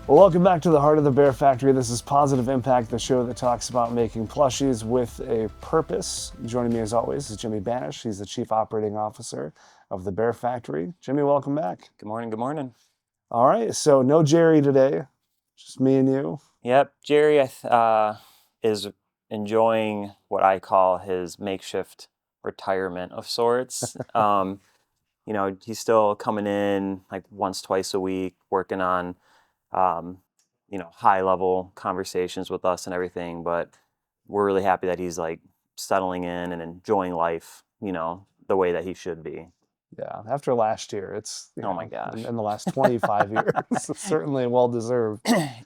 Well, welcome back to the Heart of the Bear Factory. This is Positive Impact, the show that talks about making plushies with a purpose. Joining me as always is Jimmy Banish. He's the Chief Operating Officer of the Bear Factory. Jimmy, welcome back. Good morning, good morning. All right, so no Jerry today, just me and you. Yep, Jerry is enjoying what I call his makeshift retirement of sorts. He's still coming in like once, twice a week, working on, high level conversations with us and everything. But we're really happy that he's like settling in and enjoying life, the way that he should be. Yeah, after last year, it's Oh my gosh. in the last 25 years, it's certainly well deserved.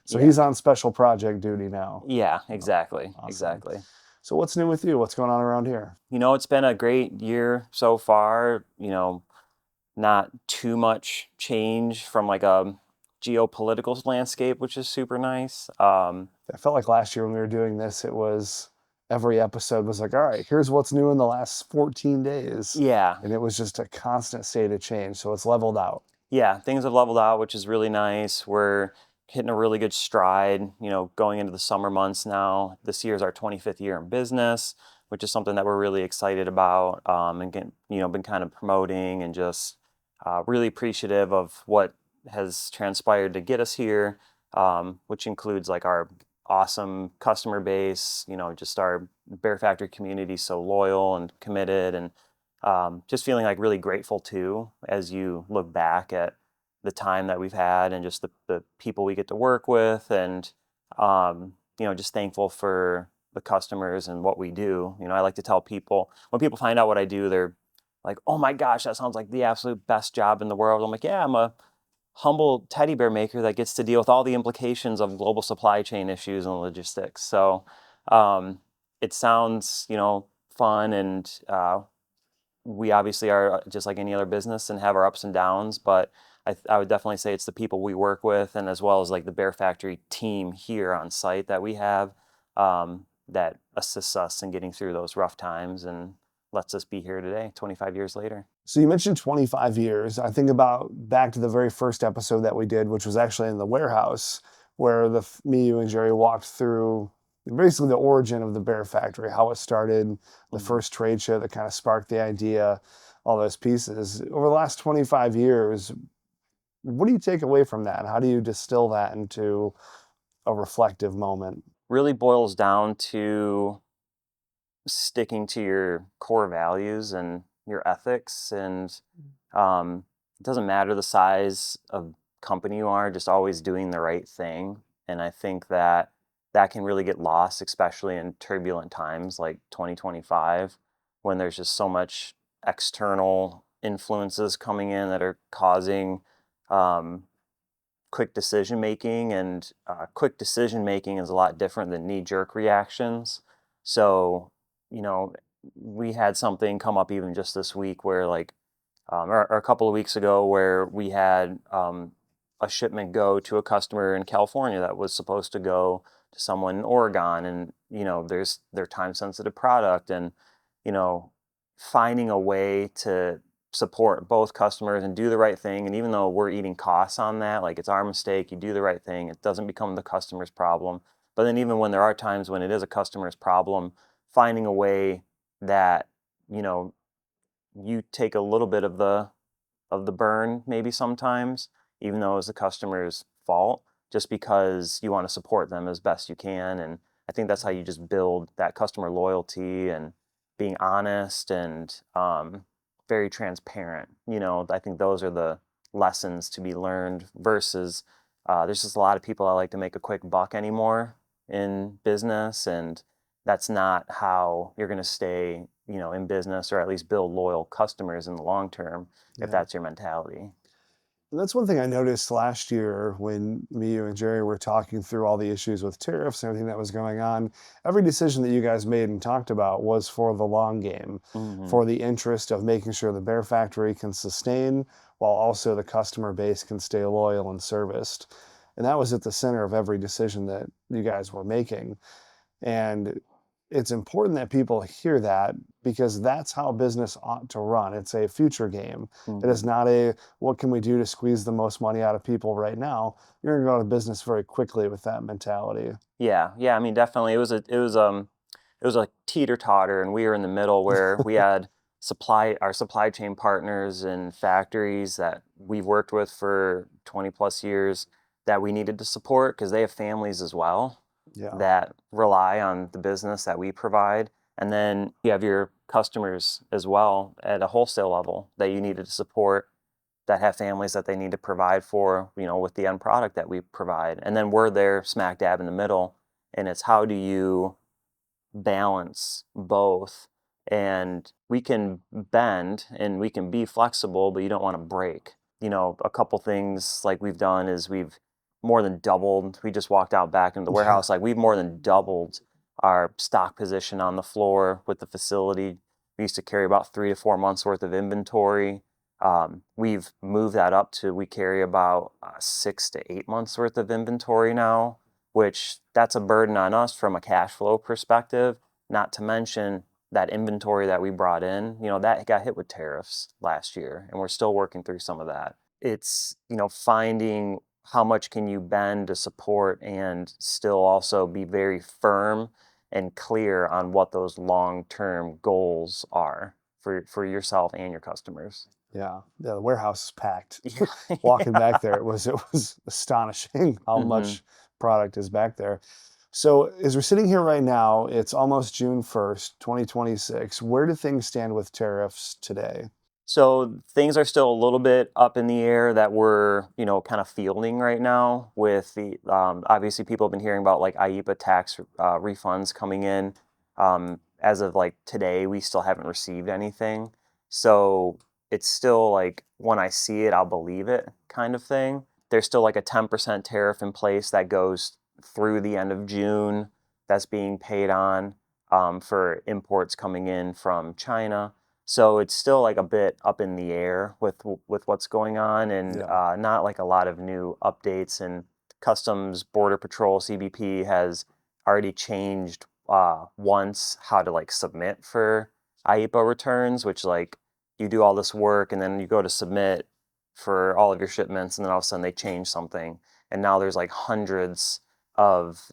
So Yeah. he's on special project duty now. Yeah, exactly. Awesome. Exactly. So what's new with you? What's going on around here? It's been a great year so far. Not too much change from like a geopolitical landscape, which is super nice. I felt like last year when we were doing this, it was every episode was like, all right, here's what's new in the last 14 days. Yeah. And it was just a constant state of change. So it's leveled out. Yeah, things have leveled out, which is really nice. We're hitting a really good stride, going into the summer months now. This year is our 25th year in business, which is something that we're really excited about, and been kind of promoting and just really appreciative of what has transpired to get us here, which includes like our awesome customer base, just our Bear Factory community so loyal and committed, and just feeling like really grateful too as you look back at the time that we've had and just the people we get to work with, and just thankful for the customers and what we do. I like to tell people, when people find out what I do, they're like, oh my gosh, that sounds like the absolute best job in the world. I'm like, yeah, I'm a humble teddy bear maker that gets to deal with all the implications of global supply chain issues and logistics. So it sounds, fun, and we obviously are just like any other business and have our ups and downs, but I would definitely say it's the people we work with, and as well as like the Bear Factory team here on site that we have, that assists us in getting through those rough times and lets us be here today, 25 years later. So you mentioned 25 years. I think about back to the very first episode that we did, which was actually in the warehouse, where me, you, and Jerry walked through basically the origin of the Bear Factory, how it started, the first trade show that kind of sparked the idea, all those pieces. Over the last 25 years, what do you take away from that? How do you distill that into a reflective moment? Really boils down to sticking to your core values and your ethics, and it doesn't matter the size of company you are, just always doing the right thing. And I think that can really get lost, especially in turbulent times like 2025, when there's just so much external influences coming in that are causing quick decision making, and quick decision making is a lot different than knee-jerk reactions. So we had something come up even just this week where or a couple of weeks ago, where we had a shipment go to a customer in California that was supposed to go to someone in Oregon, and their time sensitive product, and finding a way to support both customers and do the right thing. And even though we're eating costs on that, like it's our mistake, you do the right thing, it doesn't become the customer's problem. But then even when there are times when it is a customer's problem, finding a way that you take a little bit of the burn maybe sometimes, even though it's the customer's fault, just because you want to support them as best you can. And I think that's how you just build that customer loyalty, and being honest and very transparent. I think those are the lessons to be learned, versus there's just a lot of people that like to make a quick buck anymore in business, and that's not how you're going to stay, in business, or at least build loyal customers in the long term, if that's your mentality. And that's one thing I noticed last year when me, you, and Jerry were talking through all the issues with tariffs and everything that was going on. Every decision that you guys made and talked about was for the long game, for the interest of making sure the Bear Factory can sustain, while also the customer base can stay loyal and serviced. And that was at the center of every decision that you guys were making. And it's important that people hear that, because that's how business ought to run. It's a future game. It is Hmm. not a what can we do to squeeze the most money out of people right now. You're going to go out of business very quickly with that mentality. Yeah, yeah. I mean, definitely, it was a teeter totter, and we were in the middle where we had our supply chain partners and factories that we've worked with for 20 plus years that we needed to support because they have families as well Yeah. that rely on the business that we provide. And then you have your customers as well at a wholesale level that you needed to support that have families that they need to provide for, with the end product that we provide. And then we're there smack dab in the middle. And it's how do you balance both? And we can bend and we can be flexible, but you don't want to break. A couple things like we've done is we've more than doubled. We just walked out back into the Yeah. warehouse. Like we've more than doubled our stock position on the floor with the facility. We used to carry about 3 to 4 months worth of inventory. We've moved that up to we carry about 6 to 8 months worth of inventory now, which that's a burden on us from a cash flow perspective. Not to mention that inventory that we brought in, that got hit with tariffs last year, and we're still working through some of that. It's, finding how much can you bend to support and still also be very firm and clear on what those long-term goals are for yourself and your customers. Yeah. The warehouse is packed. Yeah. Walking Yeah. back there, it was astonishing how Hmm. much product is back there. So as we're sitting here right now, it's almost June 1st, 2026. Where do things stand with tariffs today? So things are still a little bit up in the air that we're, kind of fielding right now with the, obviously people have been hearing about like IAAPA tax refunds coming in. As of like today, we still haven't received anything. So it's still like when I see it, I'll believe it kind of thing. There's still like a 10% tariff in place that goes through the end of June that's being paid on for imports coming in from China. So it's still like a bit up in the air with what's going on, and Yeah. not like a lot of new updates. And Customs Border Patrol (CBP) has already changed once how to like submit for IEPA returns, which like you do all this work and then you go to submit for all of your shipments, and then all of a sudden they change something, and now there's like hundreds of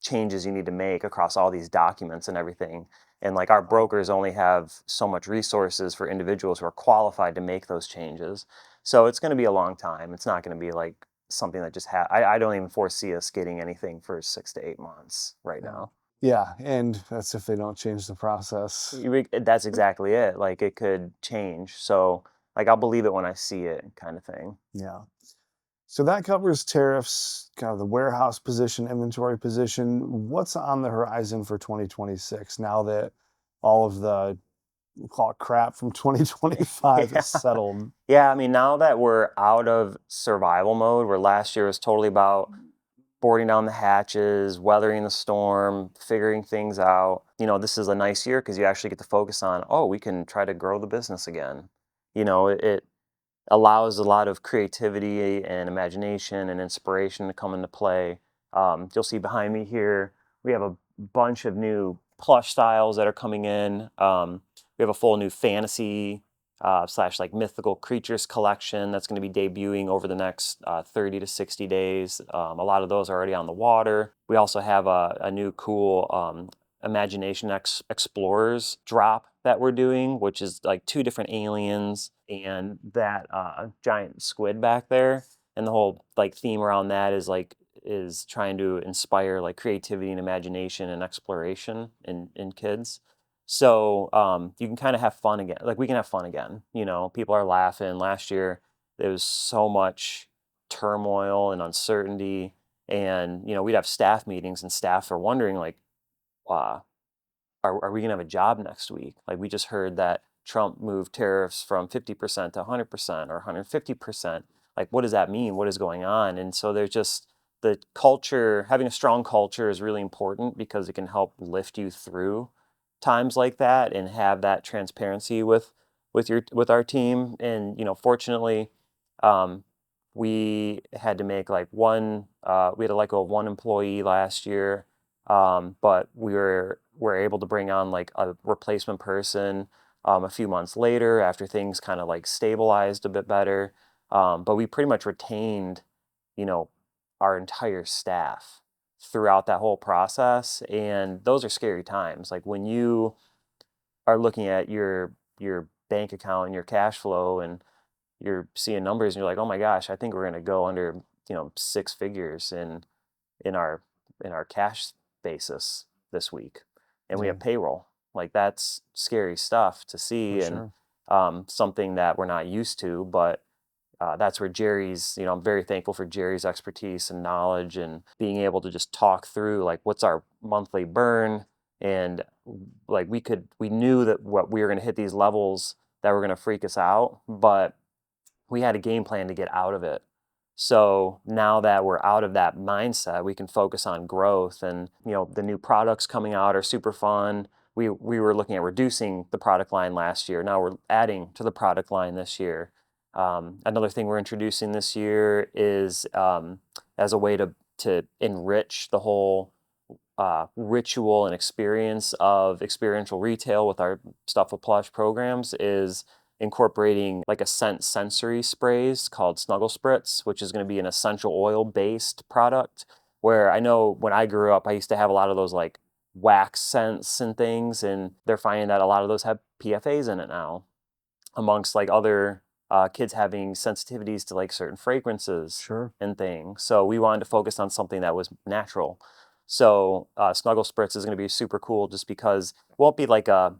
changes you need to make across all these documents and everything. And like our Wow. brokers only have so much resources for individuals who are qualified to make those changes. So it's going to be a long time. It's not going to be like something that just I don't even foresee us getting anything for 6 to 8 months right Yeah. now. Yeah. And that's if they don't change the process. That's exactly it. Like it could change. So like I'll believe it when I see it, kind of thing. Yeah. So that covers tariffs, kind of the warehouse position, inventory position. What's on the horizon for 2026 now that all of the, we'll call it crap from 2025 is Yeah. settled? Yeah, I mean, now that we're out of survival mode, where last year was totally about boarding down the hatches, weathering the storm, figuring things out. This is a nice year because you actually get to focus on, oh, we can try to grow the business again. It allows a lot of creativity and imagination and inspiration to come into play. You'll see behind me here, we have a bunch of new plush styles that are coming in. We have a full new fantasy slash like mythical creatures collection that's going to be debuting over the next 30 to 60 days. A lot of those are already on the water. We also have a new cool Imagination Explorers drop that we're doing, which is like two different aliens and that giant squid back there. And the whole like theme around that is trying to inspire like creativity and imagination and exploration in kids. So you can kind of have fun again. Like we can have fun again. People are laughing. Last year there was so much turmoil and uncertainty, and we'd have staff meetings and staff are wondering like, uh, are we gonna have a job next week? Like we just heard that Trump moved tariffs from 50% to 100% or 150%. Like what does that mean? What is going on? And so there's just the culture, having a strong culture is really important because it can help lift you through times like that and have that transparency with our team. And fortunately, um, we had to make like we had to let go of one employee last year but we're able to bring on like a replacement person a few months later after things kind of like stabilized a bit better. But we pretty much retained, you know, our entire staff throughout that whole process, and those are scary times. Like when you are looking at your bank account and your cash flow, and you're seeing numbers, and you're like, oh my gosh, I think we're going to go under, six figures in our in our cash basis this week, and we Yeah, have payroll. Like that's scary stuff to for see, and sure. something that we're not used to. But that's where Jerry's, I'm very thankful for Jerry's expertise and knowledge, and being able to just talk through like what's our monthly burn. And like we knew that what we were going to hit these levels that were going to freak us out, but we had a game plan to get out of it. So now that we're out of that mindset, we can focus on growth. And the new products coming out are super fun. We were looking at reducing the product line last year. Now we're adding to the product line this year. Another thing we're introducing this year is as a way to enrich the whole ritual and experience of experiential retail with our stuff-a-plush programs, is incorporating like a sensory sprays called Snuggle Spritz, which is going to be an essential oil based product. Where I know when I grew up, I used to have a lot of those like wax scents and things, and they're finding that a lot of those have PFAs in it now, amongst like other kids having sensitivities to like certain fragrances Sure. and things. So we wanted to focus on something that was natural. So Snuggle Spritz is going to be super cool, just because it won't be like a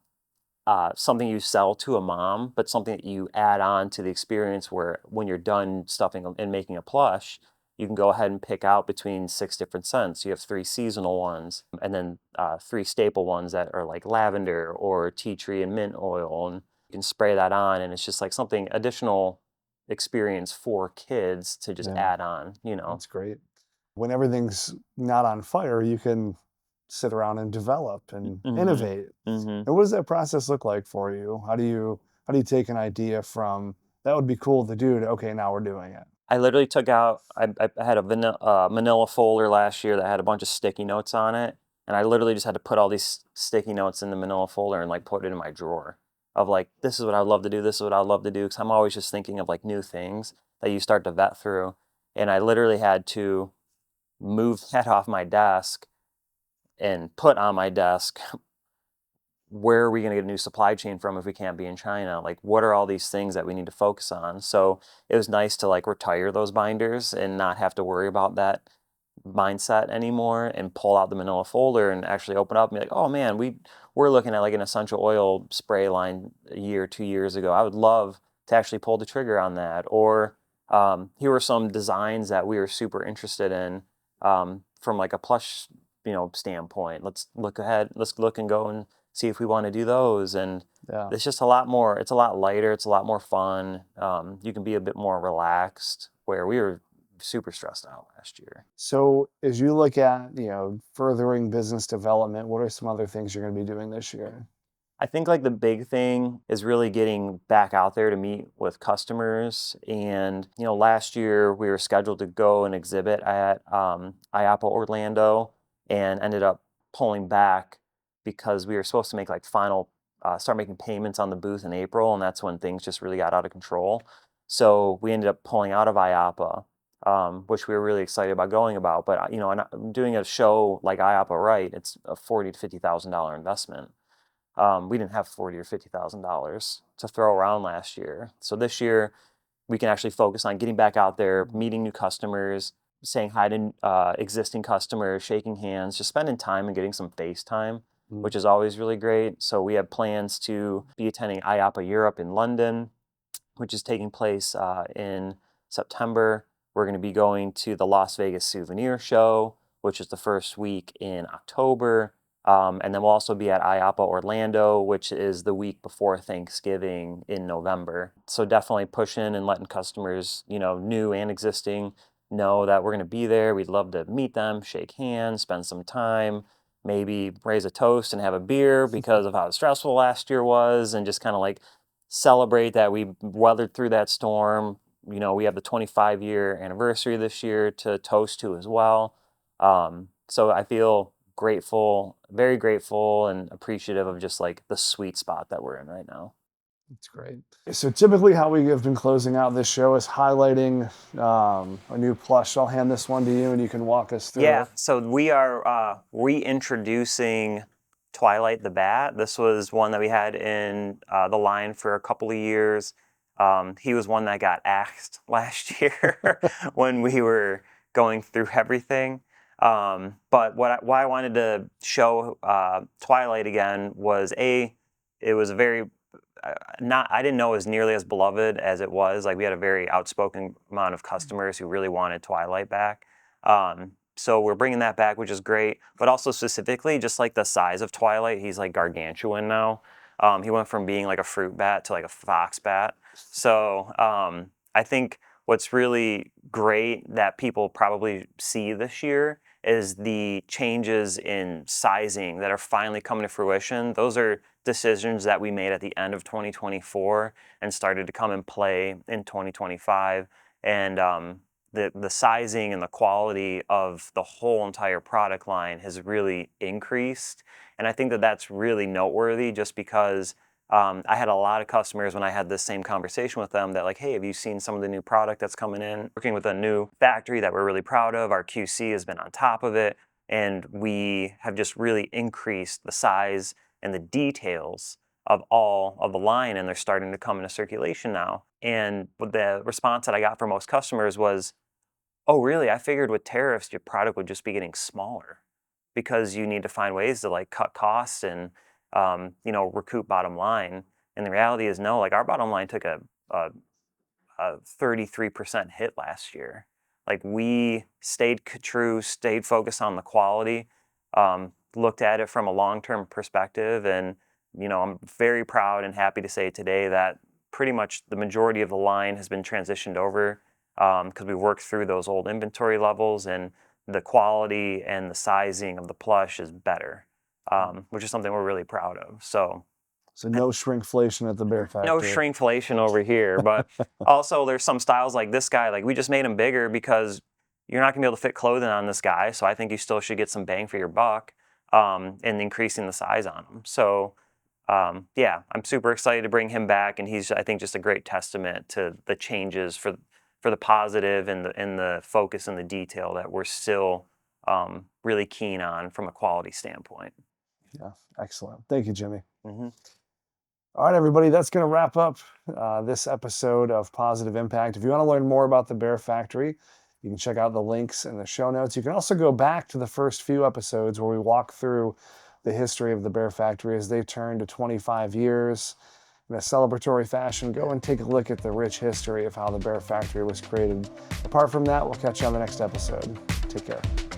something you sell to a mom, but something that you add on to the experience, where when you're done stuffing and making a plush, you can go ahead and pick out between 6 different scents. You have 3 seasonal ones, and then 3 staple ones that are like lavender or tea tree and mint oil. And you can spray that on, and it's just like something additional experience for kids to just Yeah, add on. that's great. When everything's not on fire, you can sit around and develop and Mm-hmm. innovate. Mm-hmm. And what does that process look like for you? How do you take an idea from that would be cool to do to okay, now we're doing it? I literally took out. I had a manila folder last year that had a bunch of sticky notes on it, and I literally just had to put all these sticky notes in the manila folder and like put it in my drawer of like, this is what I'd love to do. This is what I'd love to do, because I'm always just thinking of like new things that you start to vet through. And I literally had to move that off my desk and put on my desk, where are we going to get a new supply chain from if we can't be in China? Like, what are all these things that we need to focus on? So it was nice to like retire those binders and not have to worry about that mindset anymore, and pull out the manila folder and actually open up and be like, oh man, we're looking at like an essential oil spray line a year, 2 years ago. I would love to actually pull the trigger on that. Or here were some designs that we were super interested in, from like a plush, standpoint. Let's look ahead. Let's look and go and see if we want to do those. And Yeah. it's just a lot more. It's a lot lighter. It's a lot more fun. You can be a bit more relaxed, where we were super stressed out last year. So as you look at, furthering business development, what are some other things you're going to be doing this year? I think like the big thing is really getting back out there to meet with customers. And, last year we were scheduled to go and exhibit at IAAPA Orlando, and ended up pulling back because we were supposed to make like start making payments on the booth in April. And that's when things just really got out of control. So we ended up pulling out of IAAPA, which we were really excited about going about. But, and doing a show like IAAPA, right, it's a $40,000 to $50,000 investment. We didn't have $40,000 or $50,000 to throw around last year. So this year we can actually focus on getting back out there, meeting new customers, saying hi to existing customers, shaking hands, just spending time and getting some face time, Mm. which is always really great. So we have plans to be attending IAAPA Europe in London, which is taking place in September. We're going to be going to the Las Vegas Souvenir Show, which is the first week in October. And then we'll also be at IAAPA Orlando, which is the week before Thanksgiving in November. So definitely pushing and letting customers, new and existing, know that we're going to be there. We'd love to meet them, shake hands, spend some time, maybe raise a toast and have a beer because of how stressful last year was, and just kind of like celebrate that we weathered through that storm. We have the 25-year anniversary this year to toast to as well. So I feel grateful, very grateful and appreciative of just like the sweet spot that we're in right now. That's great. So typically how we have been closing out this show is highlighting a new plush. I'll hand this one to you and you can walk us through. Yeah, so we are reintroducing Twilight the bat. This was one that we had in the line for a couple of years. He was one that got axed last year when we were going through everything. But why I wanted to show Twilight again was it was a very I didn't know it was nearly as beloved as it was. Like we had a very outspoken amount of customers who really wanted Twilight back. So we're bringing that back, which is great. But also specifically, just like the size of Twilight, he's like gargantuan now. He went from being like a fruit bat to like a fox bat. So I think what's really great that people probably see this year is the changes in sizing that are finally coming to fruition. Those are decisions that we made at the end of 2024 and started to come in play in 2025. And the sizing and the quality of the whole entire product line has really increased. And I think that that's really noteworthy just because I had a lot of customers when I had this same conversation with them that like, hey, have you seen some of the new product that's coming in? Working with a new factory that we're really proud of. Our QC has been on top of it. And we have just really increased the size and the details of all of the line, and they're starting to come into circulation now. And the response that I got from most customers was, oh, really? I figured with tariffs, your product would just be getting smaller because you need to find ways to like cut costs and recoup bottom line. And the reality is no, like our bottom line took a 33% hit last year. Like we stayed true, stayed focused on the quality, looked at it from a long-term perspective. And, I'm very proud and happy to say today that pretty much the majority of the line has been transitioned over because we worked through those old inventory levels and the quality and the sizing of the plush is better, which is something we're really proud of. So no shrinkflation at the Bear Factory. No shrinkflation over here, but also there's some styles like this guy, like we just made him bigger because you're not gonna be able to fit clothing on this guy. So I think you still should get some bang for your buck and increasing the size on him. So yeah, I'm super excited to bring him back, and he's, I think, just a great testament to the changes for the positive and the focus and the detail that we're still really keen on from a quality standpoint. Yeah, excellent. Thank you, Jimmy. Mm-hmm. All right, everybody, that's going to wrap up this episode of Positive Impact. If you want to learn more about the Bear Factory, you can check out the links in the show notes. You can also go back to the first few episodes where we walk through the history of the Bear Factory as they turn to 25 years. In a celebratory fashion, go and take a look at the rich history of how the Bear Factory was created. Apart from that, we'll catch you on the next episode. Take care.